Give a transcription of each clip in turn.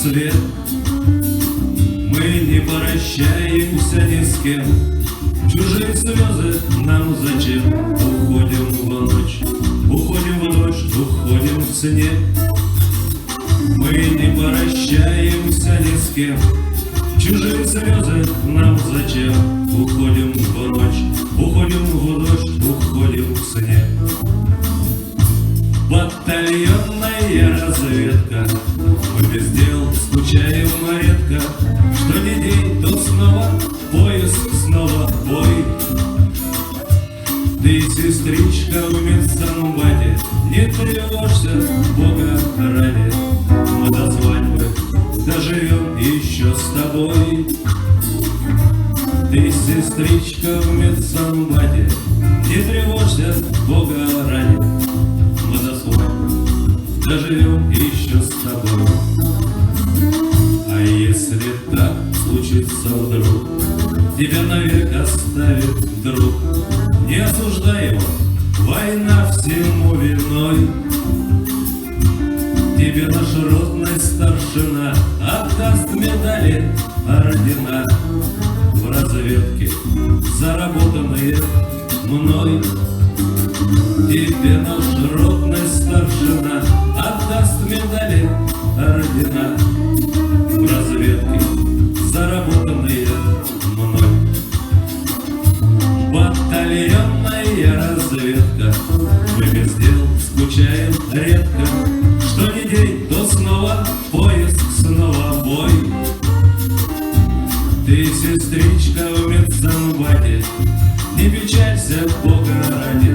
рассвет. Мы не прощаемся ни с кем, чужие слезы нам зачем? Уходим в ночь, уходим в дождь, уходим в снег. Мы не прощаемся ни с кем, чужие слезы нам зачем? Уходим в ночь, уходим в дождь, уходим в снег. Батальонная разведка, мы без дел скучаем редко. Что ни день, то снова поиск, снова бой. Ты, сестричка, в медсанбате, не тревожься, Бога ради. Мы до свадьбы доживем еще с тобой. Ты, сестричка, в медсанбате, не тревожься, Бога ради. Мы до свадьбы доживем еще с тобой. А если так случится вдруг, тебя навек оставит друг, не осуждай его, война всему виной. Тебе наш ротный старшина отдаст медали, ордена в разведке, заработанные мной. Тебе наш ротный старшина отдаст медали, ордена в разведке, заработанные мной. Батальонная разведка, мы без дел скучаем редко. Что ни день, то снова поиск, снова бой. Ты, сестричка, в медсанбате, не печалься, Бога ради.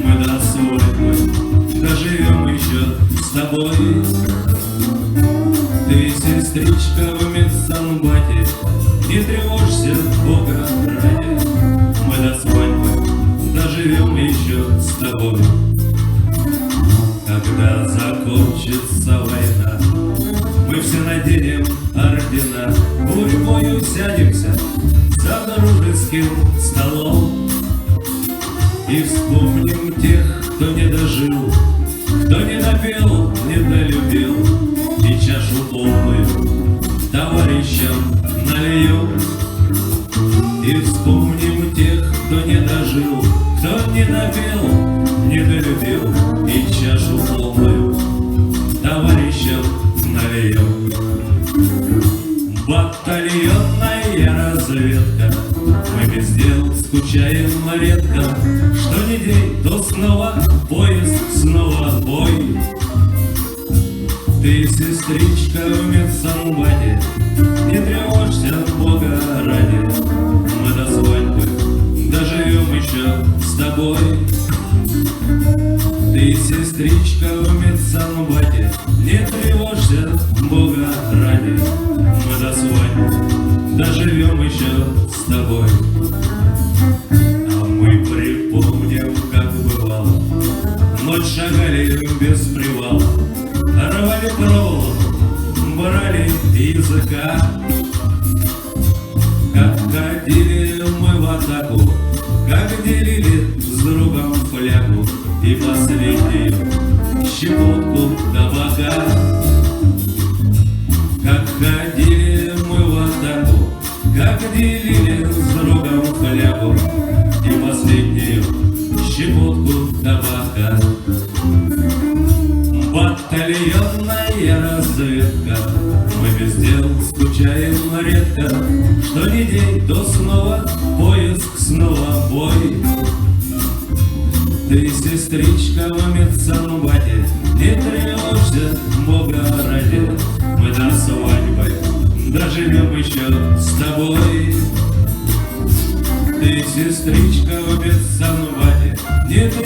Мы до свадьбы доживем еще с тобой. Ты, сестричка, в медсанбате, не тревожься, Бога ради. Мы до свадьбы доживем еще с тобой. Когда закончится война, мы все наденем ордена, гурьбою сядемся за дружеским столом и вспомним тех, кто не дожил, кто не допел, не долюбил, и чашу полную товарищам нальем. И вспомним тех, кто не дожил, кто не допел, не долюбил, и чашу полную товарищам нальем. Батальонная разведка, мы без дел скучаем редко. Что ни день, то снова поиск, снова бой. Ты, сестричка, в медсанбате, не тревожься, Бога ради. Мы до свадьбы доживем еще с тобой. Ты, сестричка, в медсанбате, не тревожься, Бога ради. Мы до свадьбы доживем еще с тобой. А мы припомним, как бывало, ночь шагали без привала, рвали проволоку, брали языка. Как ходили мы в атаку, как делили с другом флягу и последнюю щепотку табака. Как ходили мы в атаку, как делили с другом флягу и последнюю щепотку табака. Батальонная разведка, мы без дел скучаем редко. Что ни день, то снова поиск, снова бой. Ты, сестричка, в медсанбате, не тревожься, Бога ради. Мы до свадьбы доживем еще с тобой. Ты, сестричка, в медсанбате, не тревожься,